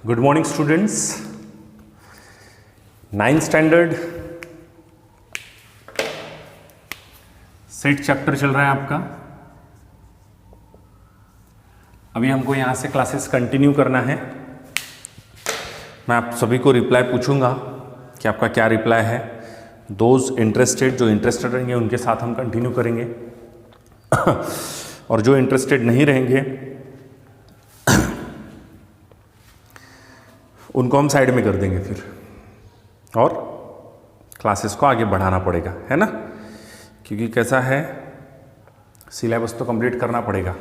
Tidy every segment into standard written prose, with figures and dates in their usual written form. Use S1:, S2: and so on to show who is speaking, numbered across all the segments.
S1: Good morning students. 9th standard set chapter चल रहा है आपका। अभी हमको यहाँ से क्लासेस कंटिन्यू करना है। मैं आप सभी को रिप्लाई पूछूंगा कि आपका क्या रिप्लाई है। दोज इंटरेस्टेड, जो इंटरेस्टेड रहेंगे उनके साथ हम कंटिन्यू करेंगे और जो इंटरेस्टेड नहीं रहेंगे उनको हम साइड में कर देंगे फिर, और क्लासेस को आगे बढ़ाना पड़ेगा, है ना। क्योंकि कैसा है, सिलेबस तो कंप्लीट करना पड़ेगा।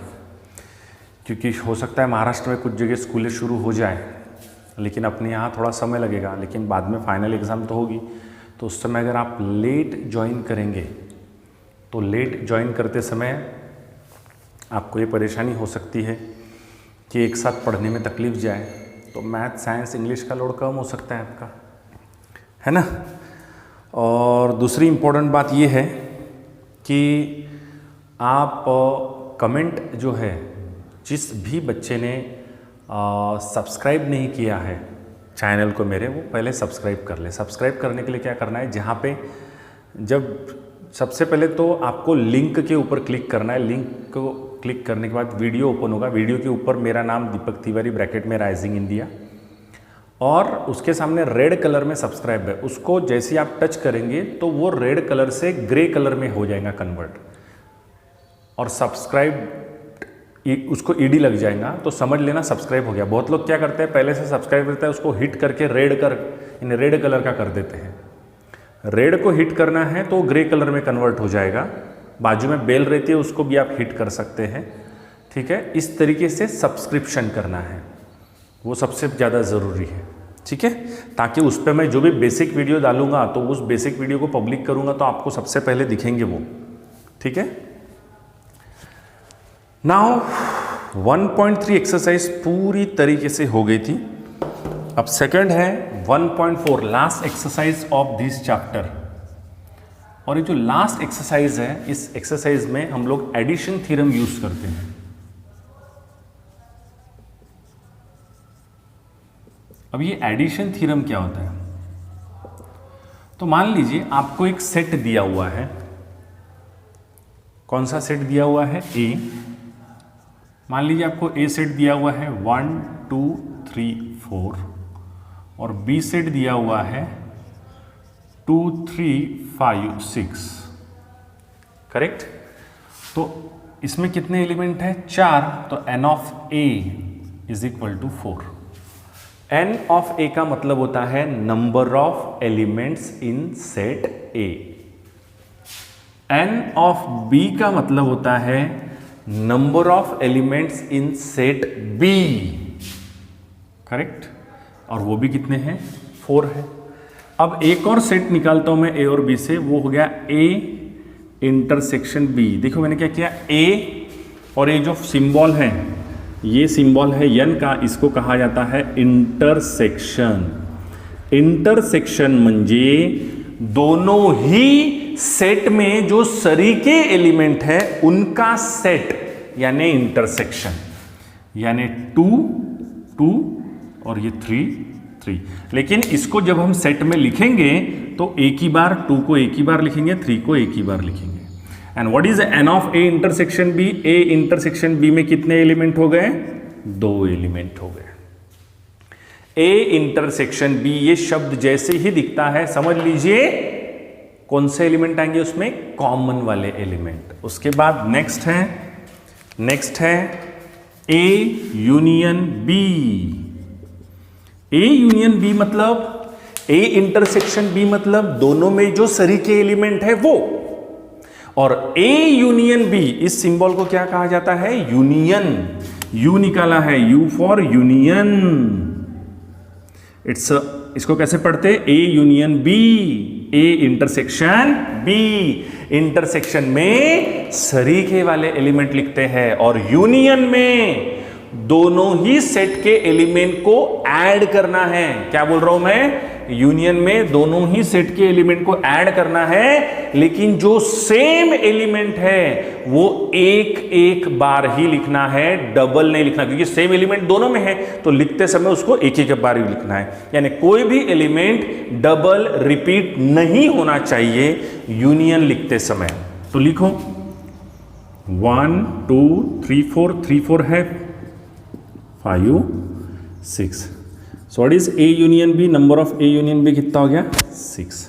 S1: क्योंकि हो सकता है महाराष्ट्र में कुछ जगह स्कूलें शुरू हो जाए, लेकिन अपने यहाँ थोड़ा समय लगेगा। लेकिन बाद में फाइनल एग्ज़ाम तो होगी, तो उस समय अगर आप लेट ज्वाइन करेंगे तो लेट ज्वाइन करते समय आपको ये परेशानी हो सकती है कि एक साथ पढ़ने में तकलीफ जाए, तो मैथ, साइंस, इंग्लिश का लोड कम हो सकता है आपका, है ना। और दूसरी इम्पोर्टेंट बात ये है कि आप कमेंट जो है, जिस भी बच्चे ने सब्सक्राइब नहीं किया है चैनल को मेरे, वो पहले सब्सक्राइब कर ले। सब्सक्राइब करने के लिए क्या करना है, जहाँ पे जब सबसे पहले तो आपको लिंक के ऊपर क्लिक करना है। लिंक को क्लिक करने के बाद वीडियो ओपन होगा। वीडियो के ऊपर मेरा नाम दीपक तिवारी ब्रैकेट में राइजिंग इंडिया, और उसके सामने रेड कलर में सब्सक्राइब है। उसको जैसे आप टच करेंगे तो वो रेड कलर से ग्रे कलर में हो जाएगा कन्वर्ट, और सब्सक्राइब उसको ईडी लग जाएगा, तो समझ लेना सब्सक्राइब हो गया। बहुत लोग क्या करते हैं, पहले से सब्सक्राइब करते हैं, उसको हिट करके रेड कलर का कर देते हैं। रेड को हिट करना है तो ग्रे कलर में कन्वर्ट हो जाएगा। बाजू में बेल रहती है, उसको भी आप हिट कर सकते हैं, ठीक है। इस तरीके से सब्सक्रिप्शन करना है, वो सबसे ज़्यादा ज़रूरी है, ठीक है। ताकि उस पर मैं जो भी बेसिक वीडियो डालूंगा, तो उस बेसिक वीडियो को पब्लिक करूंगा तो आपको सबसे पहले दिखेंगे वो, ठीक है। नाउ 1.3 एक्सरसाइज पूरी तरीके से हो गई थी। अब सेकंड है 1.4, last exercise of this chapter. और ये जो लास्ट एक्सरसाइज है, इस एक्सरसाइज में हम लोग एडिशन थ्योरम यूज करते हैं। अब ये एडिशन थ्योरम क्या होता है, तो मान लीजिए आपको एक सेट दिया हुआ है। कौन सा सेट दिया हुआ है, ए। मान लीजिए आपको ए सेट दिया हुआ है 1 2 3 4, और बी सेट दिया हुआ है 2 3 5 6, करेक्ट। तो इसमें कितने एलिमेंट है, 4। तो n of A is equal to 4। n of A का मतलब होता है number of elements in set A. n of B का मतलब होता है number of elements in set B, correct. और वो भी कितने हैं, 4 है। अब एक और सेट निकालता हूं मैं ए और बी से, वो हो गया ए इंटरसेक्शन बी। देखो मैंने क्या किया, ए और ये जो सिंबल है, ये सिंबल है यन का, इसको कहा जाता है इंटरसेक्शन। इंटरसेक्शन म्हणजे दोनों ही सेट में जो सरीके एलिमेंट है उनका सेट, यानी इंटरसेक्शन। यानी 2 2 और ये 3 3। लेकिन इसको जब हम सेट में लिखेंगे तो एक ही बार 2 को एक ही बार लिखेंगे, 3 को एक ही बार लिखेंगे। And what is n of A intersection B. A intersection B में कितने एलिमेंट हो गए, 2 एलिमेंट हो गए। ए इंटरसेक्शन बी, ये शब्द जैसे ही दिखता है समझ लीजिए कौन से एलिमेंट आएंगे उसमें, कॉमन वाले एलिमेंट। उसके बाद नेक्स्ट है A union B. A union B मतलब, ए इंटरसेक्शन बी मतलब दोनों में जो सरीके एलिमेंट है वो। और ए यूनियन बी, इस सिंबल को क्या कहा जाता है, यूनियन। यू निकाला है, यू फॉर यूनियन। इसको कैसे पढ़ते, A union B, A intersection B. Intersection में सरीके वाले एलिमेंट लिखते हैं, और यूनियन में दोनों ही सेट के एलिमेंट को ऐड करना है। क्या बोल रहा हूं मैं, यूनियन में दोनों ही सेट के एलिमेंट को ऐड करना है, लेकिन जो सेम एलिमेंट है वो एक एक बार ही लिखना है, डबल नहीं लिखना, क्योंकि सेम एलिमेंट दोनों में है तो लिखते समय उसको एक एक बार ही लिखना है। यानी कोई भी एलिमेंट डबल रिपीट नहीं होना चाहिए यूनियन लिखते समय। तो लिखो 1 2 3 4, 3 4 है, 5 6। So what is A union B? Number of A union B कितना हो गया? 6।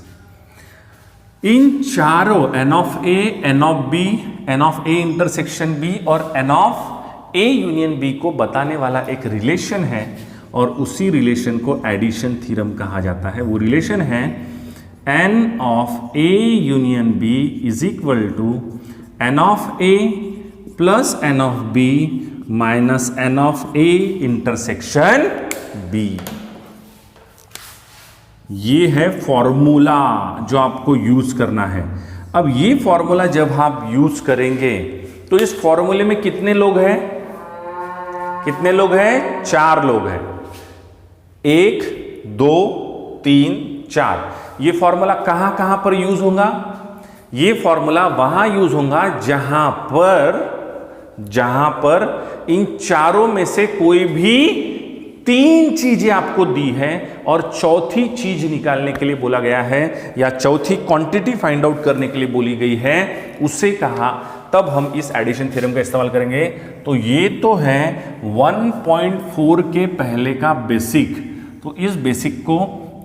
S1: इन चारों n of A, n of B, n of A intersection B और n of A union B को बताने वाला एक रिलेशन है, और उसी रिलेशन को एडिशन थ्योरम कहा जाता है। वो रिलेशन है n of A union B is equal to n of A plus n of B minus n of A intersection B. ये है फॉर्मूला जो आपको यूज करना है। अब ये फॉर्मूला जब आप यूज करेंगे तो इस फॉर्मूले में कितने लोग हैं? कितने लोग हैं? 4 लोग हैं। 1 2 3 4। ये फॉर्मूला कहां कहां पर यूज होगा? ये फॉर्मूला वहां यूज होगा जहां पर इन चारों में से कोई भी 3 चीजें आपको दी है और चौथी चीज निकालने के लिए बोला गया है, या चौथी क्वांटिटी फाइंड आउट करने के लिए बोली गई है, उसे कहा, तब हम इस एडिशन थ्योरम का इस्तेमाल करेंगे। तो ये तो है 1.4 के पहले का बेसिक। तो इस बेसिक को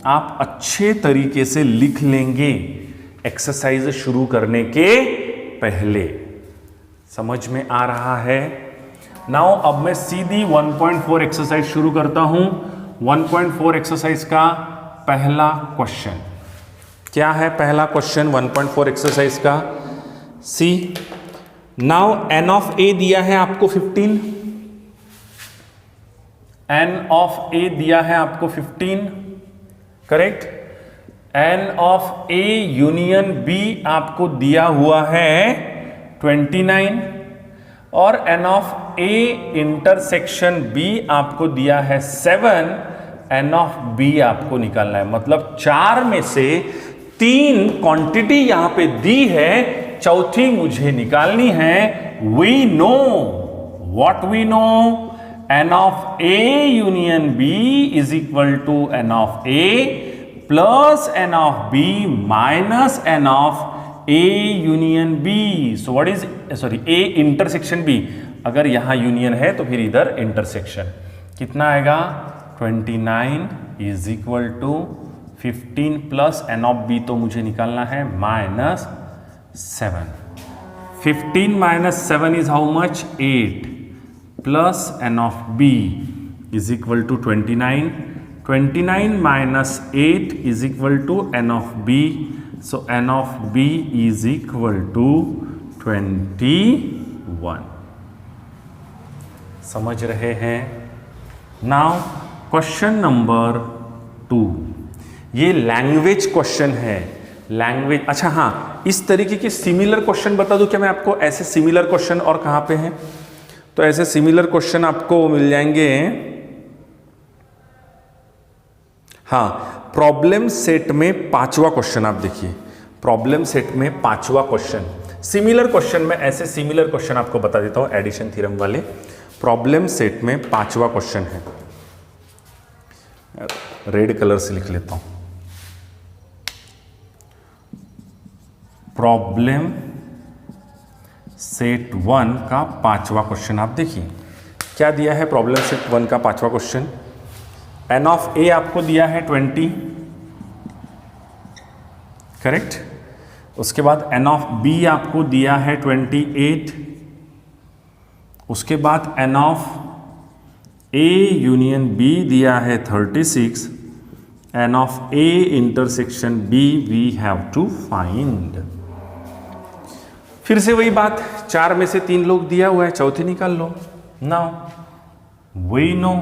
S1: आप अच्छे तरीके से लिख लेंगे एक्सरसाइज शुरू करने के पहले। समझ में आ रहा है? नाउ अब मैं सीधी 1.4 एक्सरसाइज शुरू करता हूं। 1.4 एक्सरसाइज का पहला क्वेश्चन क्या है? पहला क्वेश्चन 1.4 एक्सरसाइज का, सी नाउ एन ऑफ ए दिया है आपको 15, एन ऑफ ए दिया है आपको 15, correct. N of A union B आपको दिया हुआ है 29, और n of A intersection B आपको दिया है 7। एन ऑफ बी आपको निकालना है, मतलब 4 में से 3 क्वांटिटी यहां पे दी है, चौथी मुझे निकालनी है। We know what we know, n of A union B is equal to n of A plus n of B minus n of A union B. So what is, sorry, A intersection B. अगर यहां union है तो फिर इधर intersection. कितना आएगा? 29 is equal to 15 plus n of B तो मुझे निकालना है minus 7। 15 minus 7 is how much? 8 plus n of B is equal to 29। 29 minus 8 is equal to n of B, so n of b is equal to 21। समझ रहे हैं? Now question number 2, ये language question है। Language, अच्छा हाँ, इस तरीके के सिमिलर क्वेश्चन बता दूं क्या मैं आपको? ऐसे सिमिलर क्वेश्चन और कहां पे हैं? तो ऐसे सिमिलर क्वेश्चन आपको मिल जाएंगे, हाँ, प्रॉब्लम सेट में 5वां क्वेश्चन। आप देखिए, प्रॉब्लम सेट में 5वां क्वेश्चन, सिमिलर क्वेश्चन में ऐसे सिमिलर क्वेश्चन आपको बता देता हूं एडिशन थ्योरम वाले। प्रॉब्लम सेट में 5वां क्वेश्चन है, रेड कलर से लिख लेता हूं। प्रॉब्लम सेट 1 का 5वां क्वेश्चन आप देखिए क्या दिया है। प्रॉब्लम सेट 1 का 5वां क्वेश्चन, एन ऑफ ए आपको दिया है 20, करेक्ट। उसके बाद एन ऑफ बी आपको दिया है 28। उसके बाद n of A union B दिया है 36। N of A intersection B we have to find. फिर से वही बात, 4 में से 3 लोग दिया हुआ है, चौथी निकाल लो। Now we know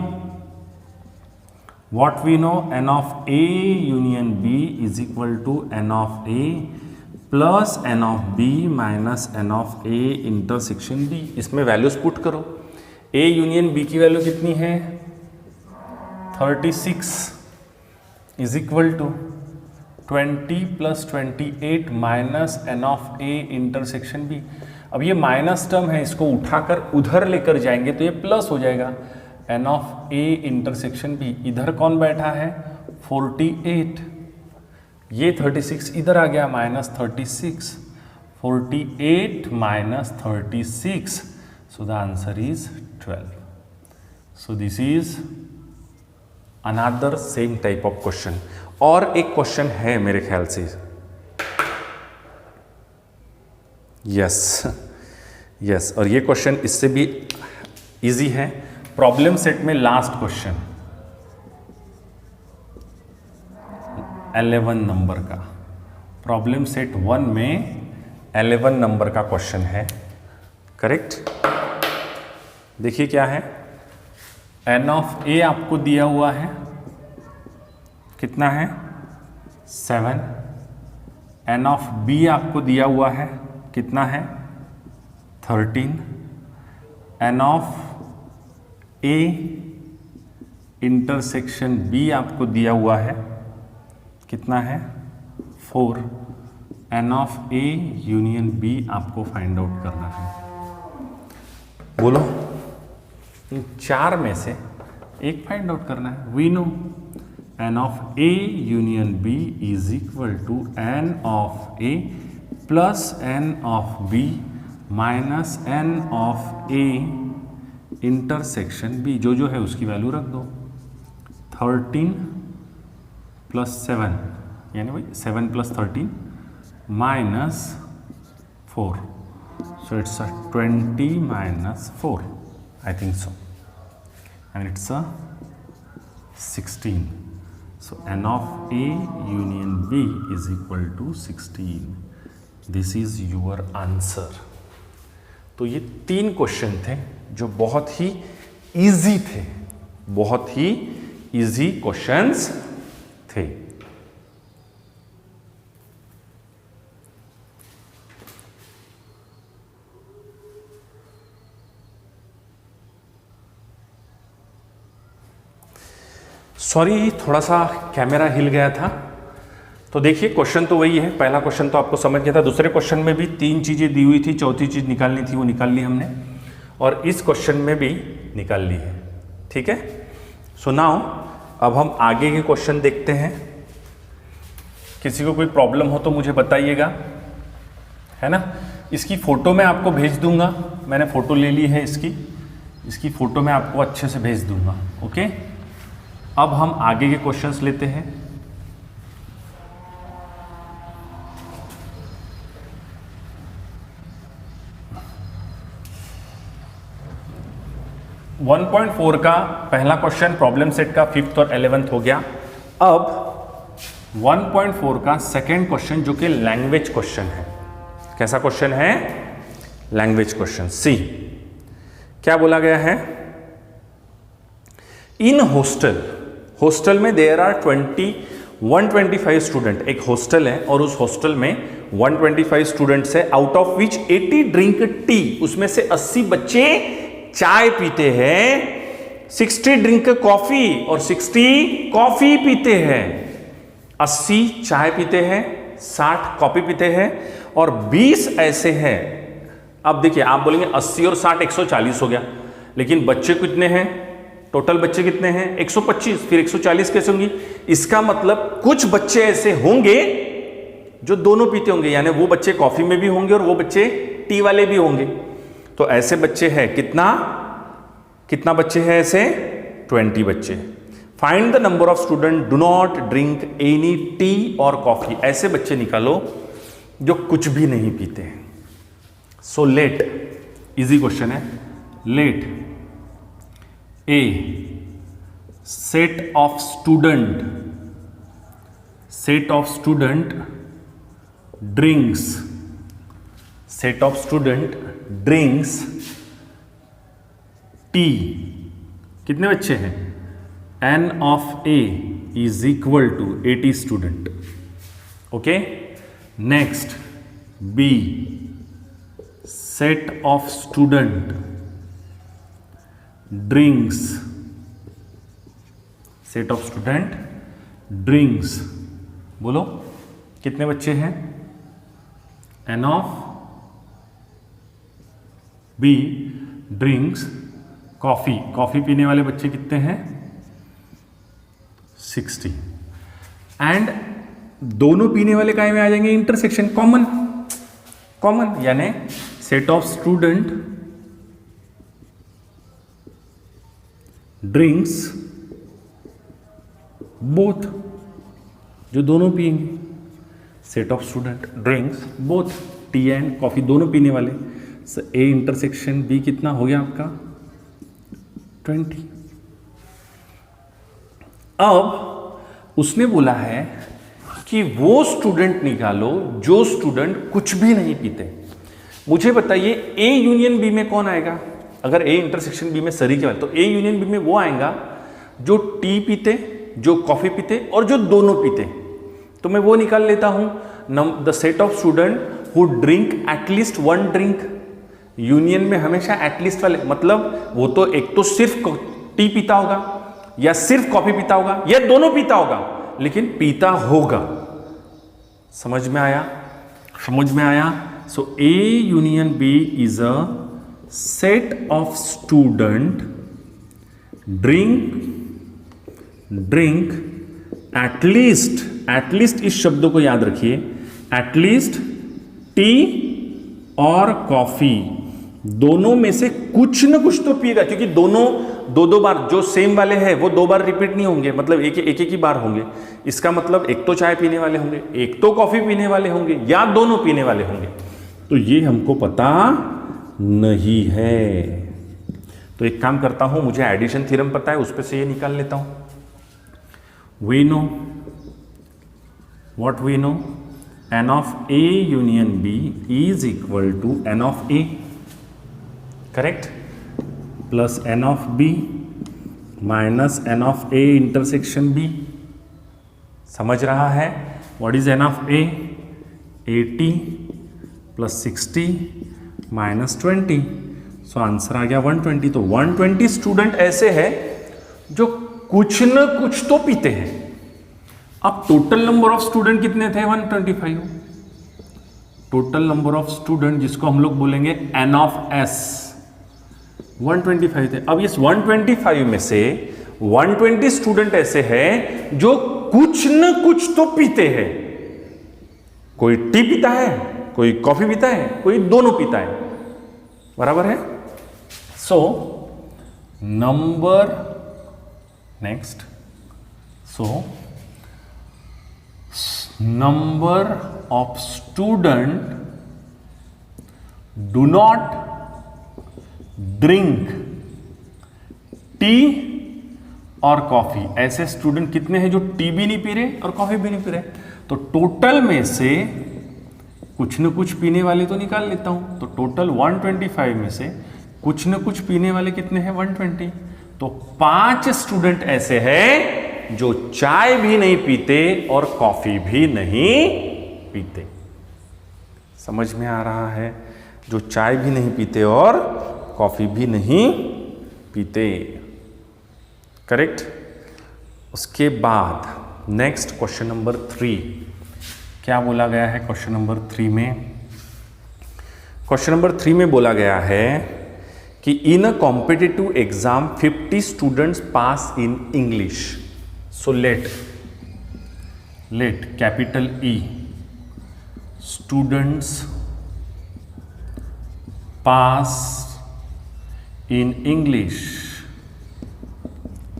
S1: what we know, n of a union b is equal to n of a plus n of b minus n of a intersection b। इसमें वैल्यूज पुट करो। a यूनियन b की value कितनी है? 36, is equal to 20 + 28 minus n of a intersection b। अब ये minus term है, इसको उठाकर उधर लेकर जाएंगे तो ये प्लस हो जाएगा, n of a intersection b। इधर कौन बैठा है 48, ये 36 इधर आ गया -36, 48 - 36, so the answer is 12. So this is another same type of question. और एक क्वेश्चन है मेरे ख्याल से, यस, और ये क्वेश्चन इससे भी इजी है। प्रॉब्लम सेट में लास्ट क्वेश्चन 11 नंबर का, प्रॉब्लम सेट 1 में 11 नंबर का क्वेश्चन है, करेक्ट। देखिए क्या है, n ऑफ a आपको दिया हुआ है, कितना है 7, n ऑफ b आपको दिया हुआ है, कितना है 13, n of a intersection b आपको दिया हुआ है, कितना है 4, n of a union b आपको फाइंड आउट करना है। बोलो इन चार में से एक फाइंड आउट करना है। We know n of a union b is equal to n of a plus n of b minus n of a intersection b। जो है उसकी वैल्यू रख दो, 13 + 7 यानी भाई 7 + 13 -4, so it's a 20 - 4, I think so, and it's a 16. So n of a union b is equal to 16. This is your answer. तो ये 3 question थे जो बहुत ही इजी थे, बहुत ही इजी क्वेश्चंस थे। सॉरी, थोड़ा सा कैमरा हिल गया था। तो देखिए क्वेश्चन तो वही है, पहला क्वेश्चन तो आपको समझ गया था, दूसरे क्वेश्चन में भी 3 चीज़ें दी हुई थी, चौथी चीज़ निकालनी थी वो निकाल ली हमने, और इस क्वेश्चन में भी निकाल ली है, ठीक है। सो नाउ अब हम आगे के क्वेश्चन देखते हैं। किसी को कोई प्रॉब्लम हो तो मुझे बताइएगा, है ना। इसकी फ़ोटो मैं आपको भेज दूंगा, मैंने फ़ोटो ले ली है इसकी फ़ोटो मैं आपको अच्छे से भेज दूंगा, ओके। अब हम आगे के क्वेश्चंस लेते हैं। वन 1.4 का पहला क्वेश्चन प्रॉब्लम सेट का 5th और 11th हो गया। अब 1.4 का सेकेंड क्वेश्चन जो कि लैंग्वेज क्वेश्चन है। कैसा क्वेश्चन है? Language question. सी क्या बोला गया है? इन हॉस्टल में देयर आर 125 स्टूडेंट। एक हॉस्टल है और उस हॉस्टल में 125 स्टूडेंट्स है, out of which 80 drink tea. उसमें से 80 बच्चे चाय पीते हैं, 60 ड्रिंक कॉफी और 60 कॉफी पीते हैं। 80 चाय पीते हैं, 60 कॉफी पीते हैं और 20 ऐसे हैं। अब देखिए आप बोलेंगे 80 और 60 140 हो गया, लेकिन बच्चे कितने हैं? टोटल बच्चे कितने हैं? 125। फिर 140 कैसे होंगी? इसका मतलब कुछ बच्चे ऐसे होंगे जो दोनों पीते होंगे, यानी वो बच्चे कॉफी में भी होंगे और वो बच्चे टी वाले भी होंगे। तो ऐसे बच्चे हैं कितना बच्चे हैं ऐसे? 20 बच्चे। Find the number of student do not drink any tea और कॉफी। ऐसे बच्चे निकालो जो कुछ भी नहीं पीते हैं। सो लेट, इजी क्वेश्चन है। Let a set of student drinks tea. कितने बच्चे हैं? n of a is equal to 80 student. Okay, next b set of student drinks, बोलो कितने बच्चे हैं? N of b drinks coffee, coffee पीने वाले बच्चे कितने हैं? 60। एंड दोनों पीने वाले काय में आ जाएंगे? इंटरसेक्शन, कॉमन, कॉमन यानी set of student drinks both, जो दोनों पिएंगे, set of student drinks both T and coffee, दोनों पीने वाले। ए इंटरसेक्शन बी कितना हो गया आपका? 20। अब उसने बोला है कि वो स्टूडेंट निकालो जो स्टूडेंट कुछ भी नहीं पीते। मुझे बताइए ए यूनियन बी में कौन आएगा? अगर ए इंटरसेक्शन बी में सरी के वाले, तो ए यूनियन बी में वो आएगा जो टी पीते, जो कॉफी पीते और जो दोनों पीते। तो मैं वो निकाल लेता हूं, the set of student who drink at least one drink. Union में हमेशा एटलीस्ट वाले, मतलब वो तो एक तो सिर्फ टी पीता होगा या सिर्फ कॉफी पीता होगा या दोनों पीता होगा, लेकिन पीता होगा। समझ में आया? समझ में आया? So A union B is a set of student drink at least, at least इस शब्दों को याद रखिए, एटलीस्ट टी और कॉफी, दोनों में से कुछ न कुछ तो पिएगा, क्योंकि दोनों दो बार, जो सेम वाले हैं वो 2 बार रिपीट नहीं होंगे, मतलब एक ही बार होंगे। इसका मतलब एक तो चाय पीने वाले होंगे, एक तो कॉफी पीने वाले होंगे, या दोनों पीने वाले होंगे। तो ये हमको पता नहीं है। तो एक काम करता हूं, मुझे एडिशन थ्योरम पता है, उस पर से ये निकाल लेता हूं। We know what we know, n of A union B is equal to n of A, correct, plus n of B minus n of A intersection B। समझ रहा है? what is n of A? 80 plus 60 minus 20, so answer आ गया 120। तो 120 student ऐसे हैं जो कुछ न कुछ तो पीते हैं। अब टोटल नंबर ऑफ स्टूडेंट कितने थे? 125। टोटल नंबर ऑफ स्टूडेंट जिसको हम लोग बोलेंगे n ऑफ s, 125 थे। अब इस 125 में से 120 स्टूडेंट ऐसे हैं जो कुछ न कुछ तो पीते हैं। कोई टी पीता है, कोई कॉफी पीता है, कोई दोनों पीता है, बराबर है? So number next, so number of student do not drink tea और कॉफी। ऐसे स्टूडेंट कितने हैं जो टी भी नहीं पी रहे और कॉफी भी नहीं पी रहे? तो टोटल में से कुछ न कुछ पीने वाले तो निकाल लेता हूं। तो टोटल 125 में से कुछ न कुछ पीने वाले कितने हैं? 120। तो 5 स्टूडेंट ऐसे हैं जो चाय भी नहीं पीते और कॉफी भी नहीं पीते। समझ में आ रहा है? जो चाय भी नहीं पीते और कॉफी भी नहीं पीते, करेक्ट। उसके बाद नेक्स्ट क्वेश्चन नंबर 3 क्या बोला गया है? क्वेश्चन नंबर 3 में, क्वेश्चन नंबर 3 में बोला गया है कि in a competitive exam 50 students pass in English. So let capital E students pass in English,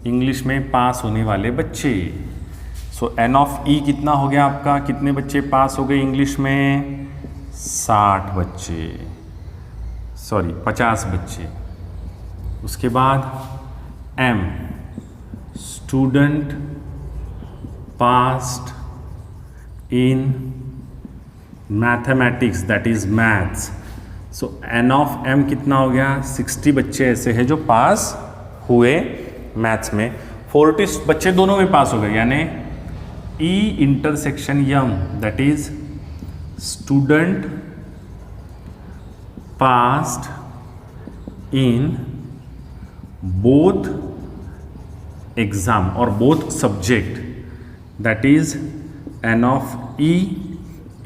S1: English में पास होने वाले बच्चे। सो n of E कितना हो गया आपका? कितने बच्चे पास हो गए इंग्लिश में? 60 बच्चे, सॉरी 50 बच्चे। उसके बाद M student passed in mathematics, that is maths। so n of m कितना हो गया? 60 बच्चे ऐसे हैं जो पास हुए मैथ्स में। 40 बच्चे दोनों में पास हो गए, यानी E intersection m, that is student passed in both exam और both subject that is n of E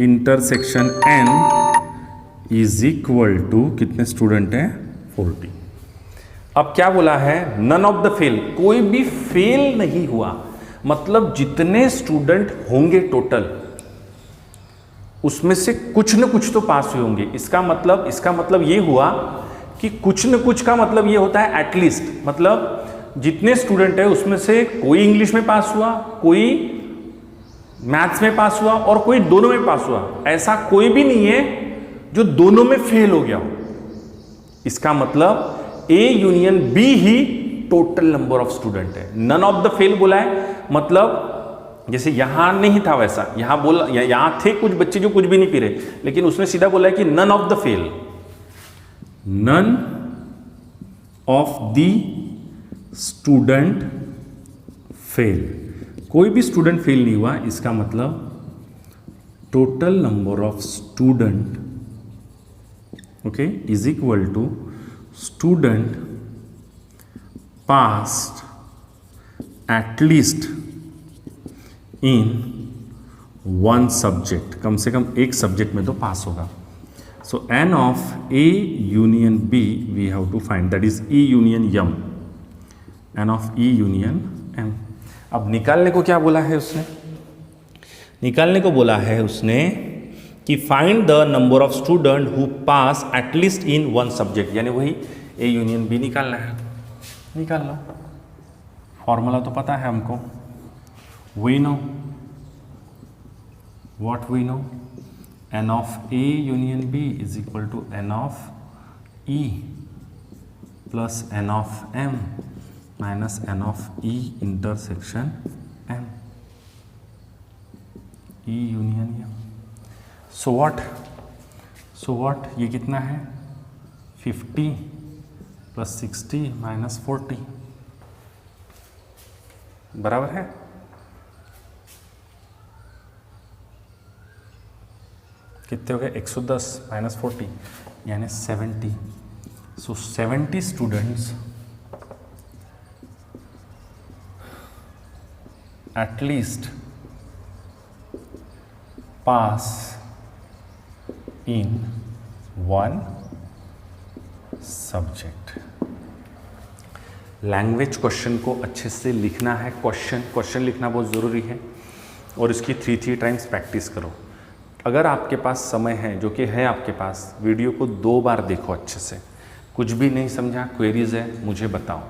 S1: intersection n is equal to कितने स्टूडेंट हैं 40। अब क्या बोला है, नन ऑफ द फेल, कोई भी फेल नहीं हुआ, मतलब जितने स्टूडेंट होंगे टोटल उसमें से कुछ न कुछ तो पास हुए होंगे। इसका मतलब ये हुआ कि कुछ न कुछ का मतलब ये होता है एटलीस्ट, मतलब जितने स्टूडेंट है उसमें से कोई इंग्लिश में पास हुआ, कोई मैथ्स में पास हुआ और कोई दोनों में पास हुआ। ऐसा कोई भी नहीं है जो दोनों में फेल हो गया हो। इसका मतलब A union B he total number of student है। नन ऑफ द फेल बोला है, मतलब जैसे यहां नहीं था वैसा, यहां बोला यहां थे कुछ बच्चे जो कुछ भी नहीं पी रहे, लेकिन उसने सीधा बोला है कि none of the fail, none of the student fail, कोई भी स्टूडेंट फेल नहीं हुआ। इसका मतलब total number of student okay is equal to student passed at least in one subject, कम से कम एक सब्जेक्ट में तो पास होगा। So n of A union B we have to find, that is E union M, n of E union M। अब निकालने को क्या बोला है उसने, निकालने को बोला है उसने कि find the number of student who pass at least in one subject, यानी वही A यूनियन B निकालना है। निकाल लो, फॉर्मूला तो पता है हमको, we know what we know, n of A union B is equal to n of E plus n of M minus n of E intersection M, E union M। so what ये कितना है 50 plus 60 minus 40 बराबर है। कितने हो गए 110 minus 40 यानी 70। सो 70 students at least पास इन one subject. Language question को अच्छे से लिखना है, क्वेश्चन लिखना बहुत ज़रूरी है और इसकी 3 टाइम्स प्रैक्टिस करो। अगर आपके पास समय है, जो कि है आपके पास, वीडियो को 2 बार देखो अच्छे से। कुछ भी नहीं समझा, क्वेरीज है, मुझे बताओ।